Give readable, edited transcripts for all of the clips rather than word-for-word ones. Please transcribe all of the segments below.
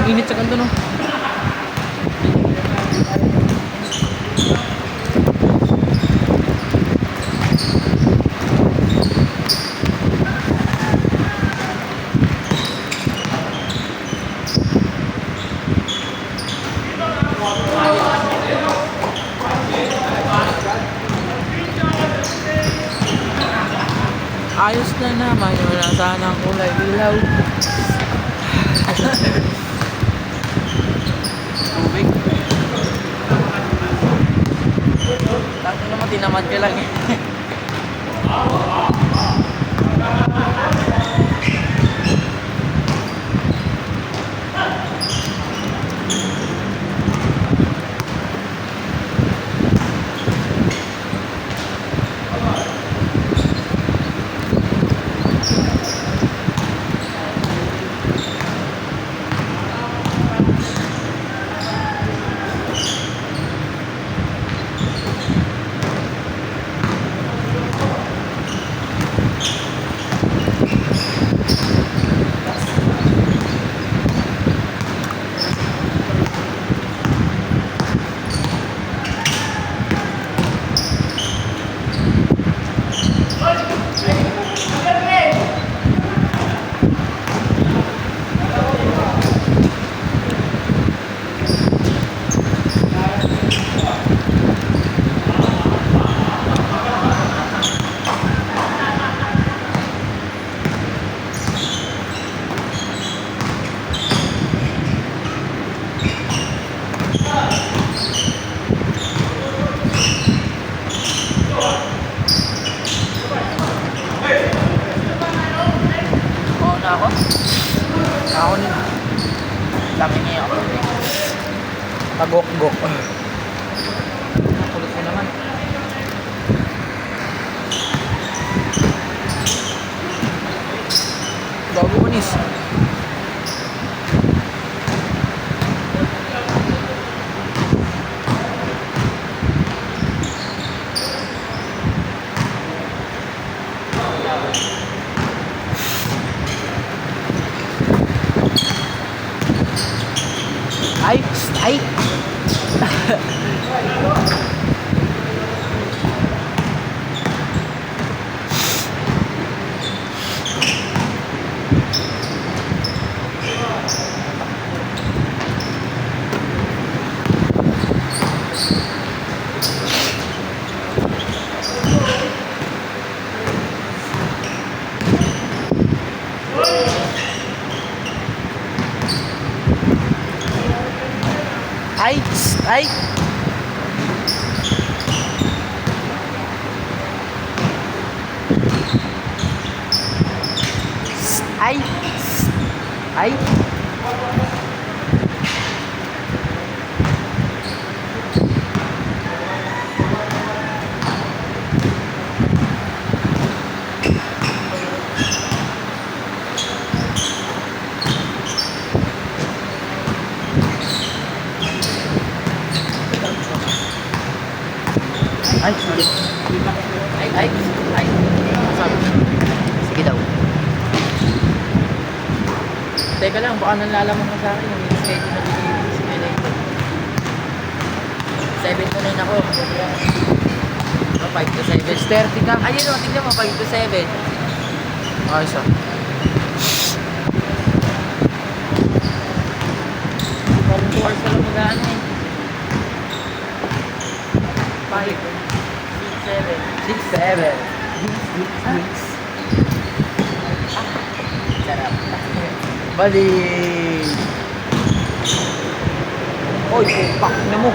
init sa kanto, no? Ayos na naman yung nasa ng kulay ilaw. Tubig. Tapos naman tinamad ka lang eh. Ako? Ako din. Dami niya ako. Pagok-gok. Kulit ko naman. Bago kunis. Ay, ay. Ay, ay. Ay. Ay. Ay, sorry. Ay. Sabi. Sige daw. Teka lang, baka nalalaman ka sa akin. Yung schedule na binibigay si Melay ko. 7 to 9 ako. 5 to 7. 30 ka. Ayun o, tignan mo, 5 to 7. Ayos ah. Parang 2 hours ka lang mag-ano eh. 5. 6, 7. Weeks. Sarap. Balik. Oy, pupak na mo.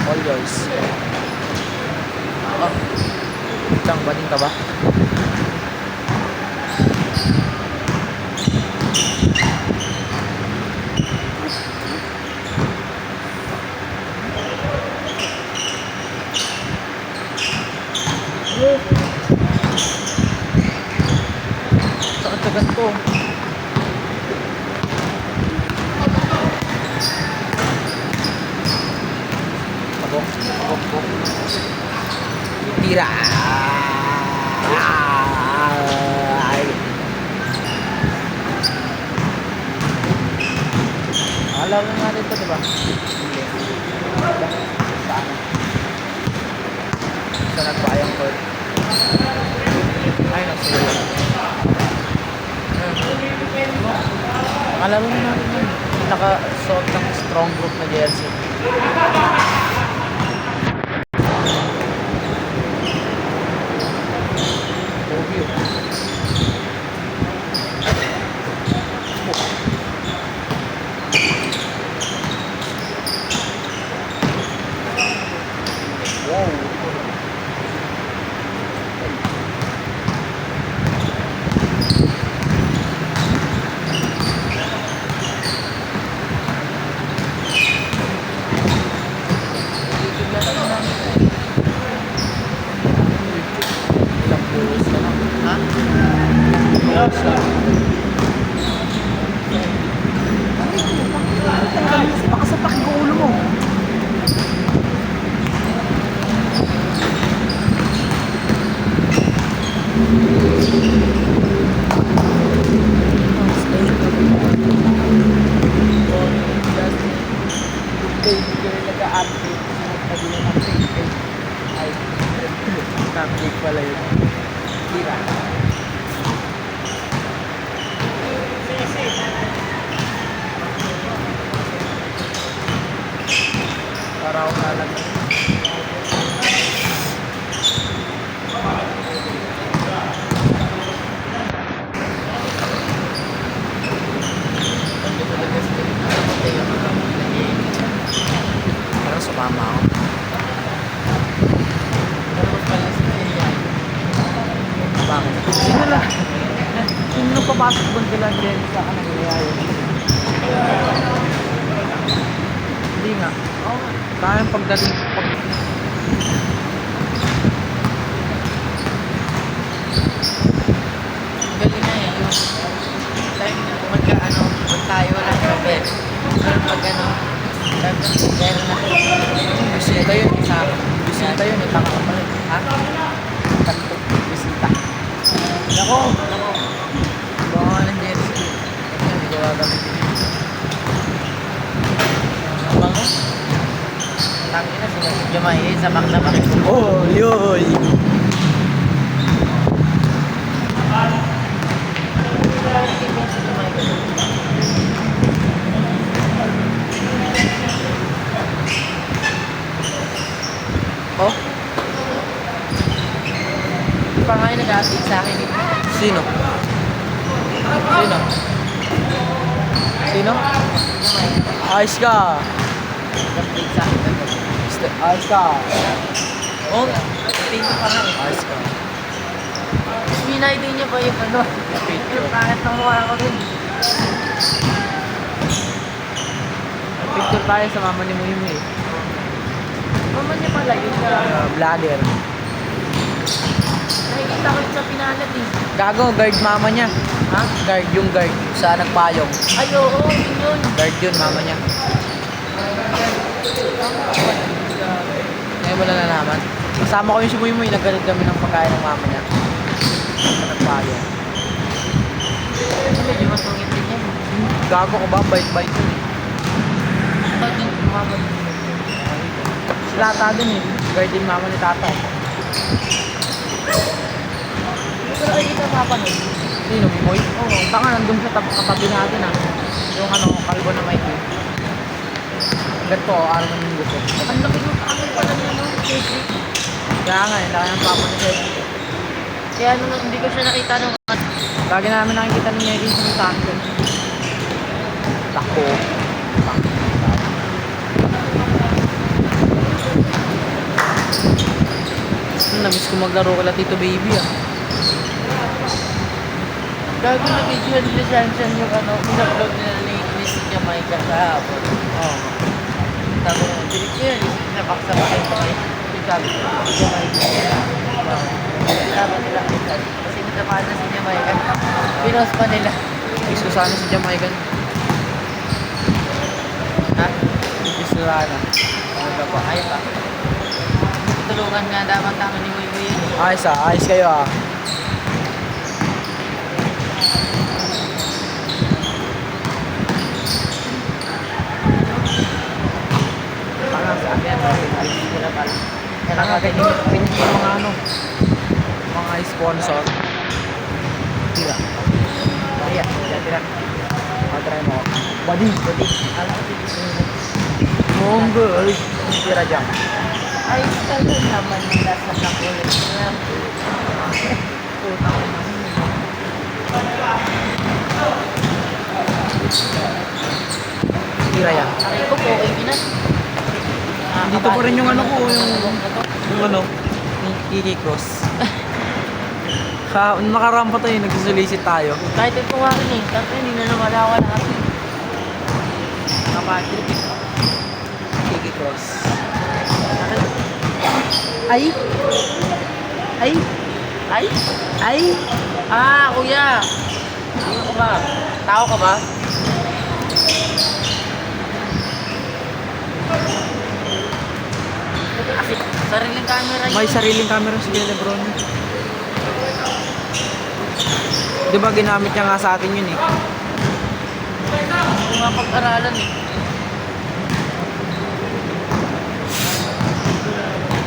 All yours. Oh. Isang bading ka ba? Sakit-sagat ko. Pagok. Tira. Ay. Nakalaro na natin yun. Naka-suot ng strong group na jersey. Obvio. Wow. Pakasapak yung ulo mo. Baby girl nag-update. Sabi na ng baby. Ay, update pala yun. Diba? Para ako nalang. Parang sumama ako. Bakit? Sino lang? Sino nung papasok doon kila din sa kanang nangyayari? Hindi nga. Kaya pagdating Galing na eh. Yung time na pag tayo lang kami. Pag meron na. Bisita yun, isa. Bisita yun, tama ka pala. Ha? Kanto, bisita. Nako! Buka ng jersey. Hindi ko gagamitin yun. Ang bango. Tangin na, sila si Jamay sa Magna Maris. oh, yoy! Oh? Pa nga yung nag-update sa akin eh. Sino? Sino? Sino? Ayos ka! Nag-update sa akin. Ayos ka! Oh, update pa nga eh. Ayos ka. Tapos minay-day niya pa yung ano. Yung pangit ng mukha ko rin. Picture tayo sa mama ni Muhim eh. Mama niya pala yun. Vlogger. Nakikita ko yun sa pinalat eh. Gago, guard mama niya. Ha? Guard, yung guard sa nagpayong. Ay, oo, yun yun. Guard yun, mama niya. Ngayon mo na nalaman. Kasama ko yung si Muy, naggalod kami ng pagkain ng mama niya. Sa nagpayong. Medyo masungit din yan. Gago ko ba? Bait-bait yun eh. Ito din, mama din. Si Tata din eh. Guard din mama ni Tata eh. Hindi ko nakikita mapa nun. Sino? Muy? Oo. Baka nandun sa katabi natin ah. Yung ano, kalbo na may team. Ganito, araw na yung gusto. Ang laki ng kakay pala niya no? Cedric. Kaya nga, laki ng papa ni Cedric. Kaya nung hindi ko siya nakita nung Lagi namin nakikita ni Eddie sa Wisconsin. Tako. Namiss ko maglaro kala Tito Baby ah. gago na video nila Jansen yung ano, in-upload nila ni si Jamaica kahapon. Oo. Sabi na, dilik niya yun, napaksa pa kayo pa kayo. Sabi ko, si Jamaica. Sabi nila, kasi natamaan na si Jamaica. Pinost pa nila. Miss ko sana si Jamaica. Ha? Miss ko sana. Ano pa? Ay pa. Tulungan nga dapat kami ni Muy Muy yun. Ayos ah, ayos kayo ah. Parang sa akin, ay sila pala. Kaya nga ganyan yung mga ano, mga sponsor. Tira. Kaya, tira. Try mo. Badi. Alam ko dito. Mongol. Tira dyan. Ay, tagal naman nila sa nakulit na. Putang ina. Tira yan. Aray ko po, okay na. Dito pa rin yung ano ko, yung ano, yung Kiki Cross. Nakarampa tayo, nagsusulisit tayo. Kahit ito nga rin eh. Tapos hindi na nawala natin. Nakapadrip eh. Kiki Cross. Ay! Ay! Ay! Ay! Ah, kuya! Sino ka ba? Tao ka ba? Kasi sariling camera yun. May sariling camera si Kuya Lebron. Di ba ginamit niya nga sa atin yun eh? Yung mga pag-aralan eh.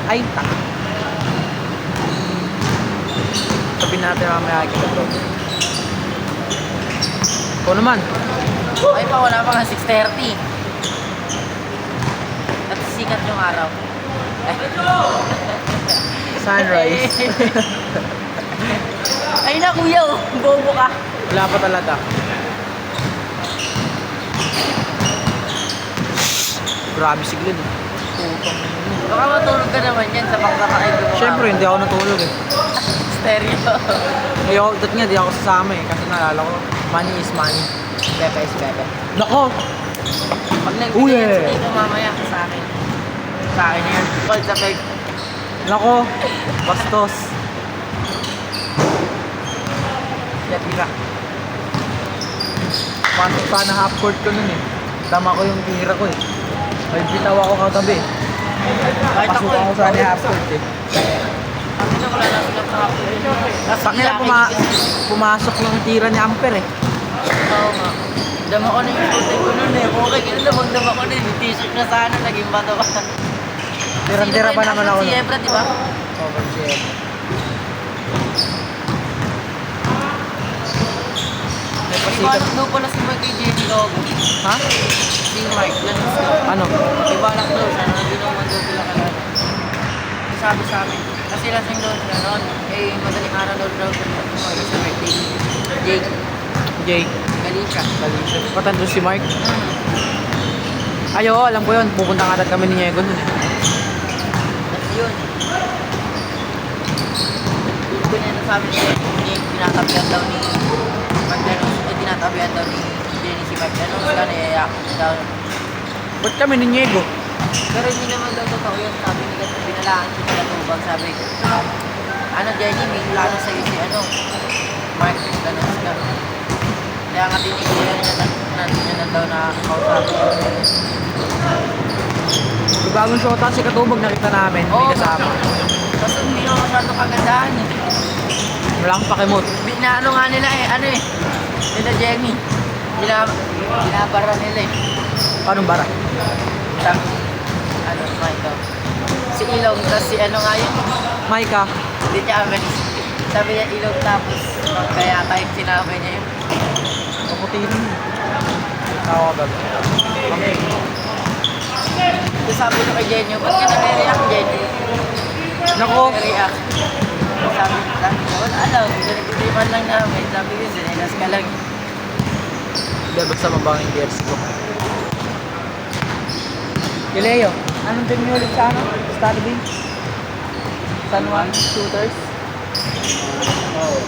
Ay, taka. Sabihin natin mamaya kay Lebron. Ikaw naman. Ay pa, wala pa nga 6:30. At sikat yung araw. Sunrise. Ay na kuya, oh. Bobo ka. Wala pa talaga. Grabe si Glenn eh. Putong. Baka matulog ka naman yan sa pagkakain mo. Siyempre, hindi ako natulog eh. Stereo. Ayaw, dat nga, di ako sasama eh. Kasi naalala ko, money is money. Bebe is bebe. Nako! Pag Uy, nagbigay yan eh. sa dito mamaya sa akin. Sa akin yan. Call sa peg. Nako! Bastos. Tira. Pasok pa na half court ko nun eh. Tama ko yung tira ko eh. May bitaw ako katabi. Kahit ako Pasok ako eh. sa half court eh. Kasi na wala na silang kahapon. Sa kanila pumasok yung tira ni Amper eh. Oo nga. Dama ko na yung puti ko nun eh. Okay, ganun dama ko na yung t-shirt na sana. Naging bato ba? Tira-tira pa naman ako. Si Ebra, di ba? Over siya. May Di ba pasikat. daw pala si Mike kay Jenny Logo? Ha? Si Mike, lanos daw. Ano? Di ba anak daw siya? Hindi naman daw sila kalala. Sabi sa amin. Kasi lasing daw sila noon. Eh, madaling araw daw daw sila sa birthday. Jake, Jake. Galicia. Galicia. Patando si Mark. Hmm. Ay, oo, alam ko yun. Pupunta agad kami ni Diego dun eh. Tapos yun. Yun ko niya nasabi niya, tinatabihan daw ni Magdanos, tinatabihan daw ni Jenny si Magdanos, kaya naiyak daw. Ba't kami ni Diego? Pero hindi naman daw totoo yun, sabi ni Gat, binalaan siya nila tubag, sabi ko, ano Jenny, may plano sa'yo si ano, Mark, Danos ka. Kaya nga tinigyan niya na daw na kausapin. May bagong shota si Katubag nakita namin. Oo, May kasama. Kasi hindi naman masyadong kagandahan eh. Wala akong pakimot. Binaano nga nila eh, ano eh, nila Jenny. Binabara nila eh. Paano bara? Sabi, ano, Michael. Si Ilong, tapos si ano nga yun, Maika. hindi niya amin. Sabi niya Ilong tapos, kaya tayo sinabi niya yun. Kaputi rin yun. Tawagag. Okay. Tapos sabi ko kay Jenny, ba't ka nare-react Jenny? Nako. Nare-react. Sabi ko, wala alam, pinag-iman lang namin. Sabi ko, sinelas ka lang. Hindi, basta mabangin jersey ko. Kileo, anong team niyo ulit sa ano? Study Bay? San Juan Shooters? Oo.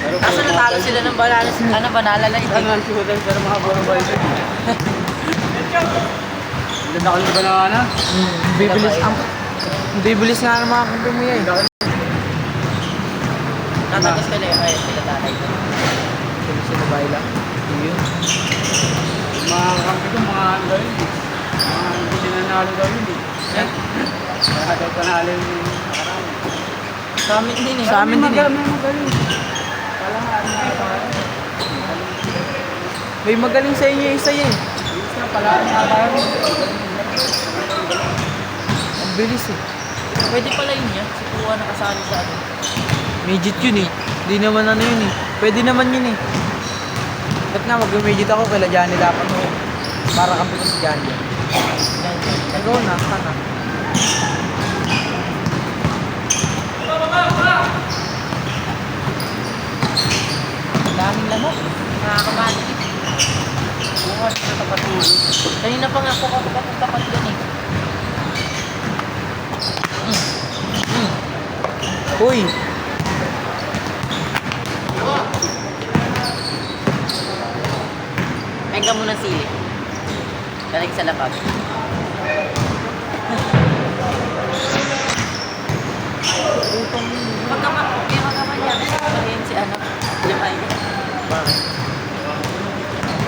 Kaso natalo sila ng bananas, ano, banala na San ito. Juan Shooters, pero mga buro ba ito? Hindi na kayo ba na ano? Bibilis ang... Bibilis nga ng mga kumpi mo yan. Natagos ka na yun, ay, sila tatay ko. Sino ba ila? Yun. Mga kampi ko, mga ano daw yun eh. Mga hindi sinanalo daw yun eh. Kaya daw panalo yung nakaraan. Sa amin din eh. Sa amin din eh. May magaling. Wala nga, ano nga sa akin. May magaling sa inyo isa yun. Isa, pala nga tayo. Ang bilis eh. Pwede pala yun niya, si Kuha nakasali sa ano. Midget yun eh. Hindi naman ano yun eh. Pwede naman yun eh. Ba't nga mag-immediate ako kila Johnny dapat mo. Para kampi ko si Johnny. Go na, sana. Daming lamok. Nakakabati. Oo, sa tapat mo. Kanina pa nga po ako tapat yun eh. Uy! Kain ka muna sili. Balik sa lapag. Magkaman yan. Ayun si ano. Limay. Bakit?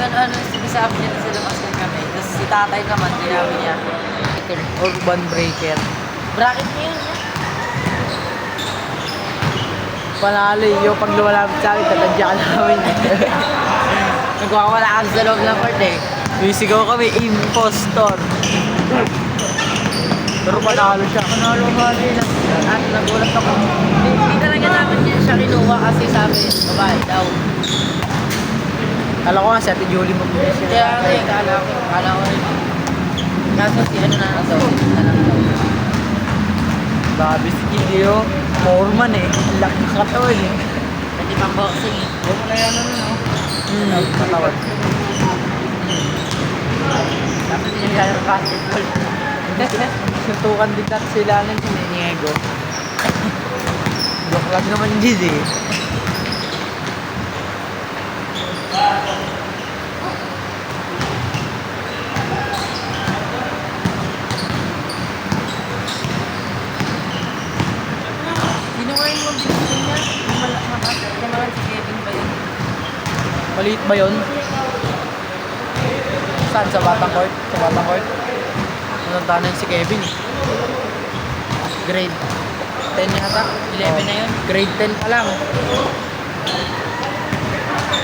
Ano, sinasabi niya na sila mas kami. Tapos si tatay naman, ginawa niya. Urban breaker. Bracket niya yun. Panalo yung pag lumalapit sa akin, tatadya ka namin. Nagwawala ka sa loob ng court eh. Bisigaw kami, impostor. Pero panalo siya. Panalo nga din. At nagulat ako. Hindi talaga namin niya siya kinuha kasi sabi, babae daw. Kala ko nga si Ate Julie magbibigay siya. Kaya ako eh, kala ko rin. Kaso si ano na lang daw. Na lang daw. Babi si Gilio. Foreman eh. Ang laki ng katawan eh. Pwede pang boxing eh. Huwag mo na yan ano, no? Katawan. Dapat din niya ng basketball. Suntukan din natin sila ng sininiego. Joke lang naman din eh. Sino nga yung mabilis niya? Kamaran si Kevin ba yun? Maliit ba yun? Saan? Sa Batang Court? Sa Batang Court? Nantanan si Kevin eh. Grade 10 yata? 11 na yun? Grade 10 pa lang.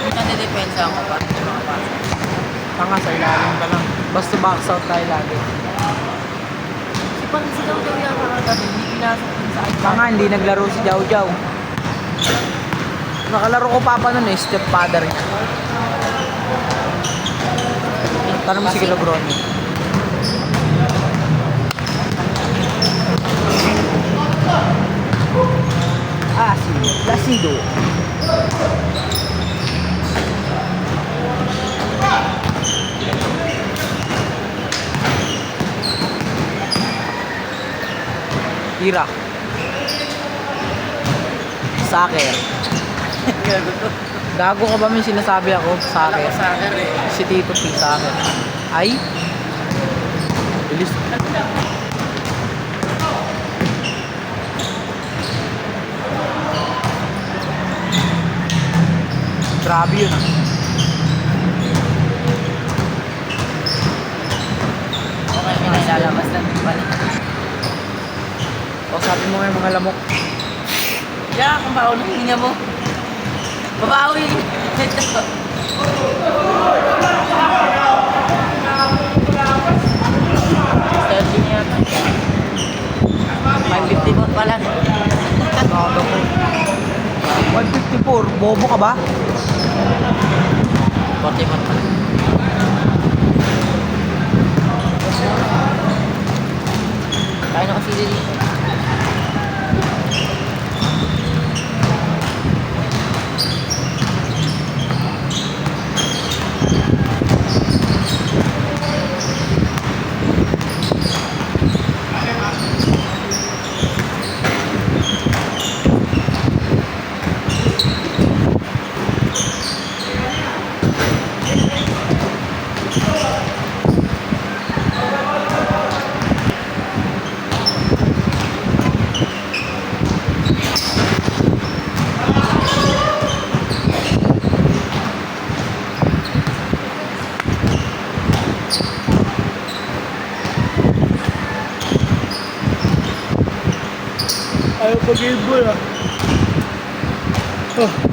Yung nade-depensa ako pa. Yung mga pasok. Tanga sa ilalim pa lang. Basta box out tayo lagi. Si parang si Daw yung kakagabi. Hindi pinasok din sa iPad. Tanga, hindi naglaro si Jau Jau. Nakalaro ko pa nun eh, stepfather niya. Tanong mo si Kilogroni. Ah, si Placido. Tira. Soccer. Gago ka ba may sinasabi ako? Kala ko Soccer. soccer eh. Si Tito P. Soccer. Ay? Bilis. Grabe yun ah. Okay, may nailalabas na din pala. O sabi mo nga yung mga lamok. Kaya kung baon ng hininga mo. Babawi! Steady niya yata. 554 pa lang. Gago ko. 154. Bobo ka ba? 41 pa lang. Kaya na kasi dito. Ayaw pag-game ball ah. Oh.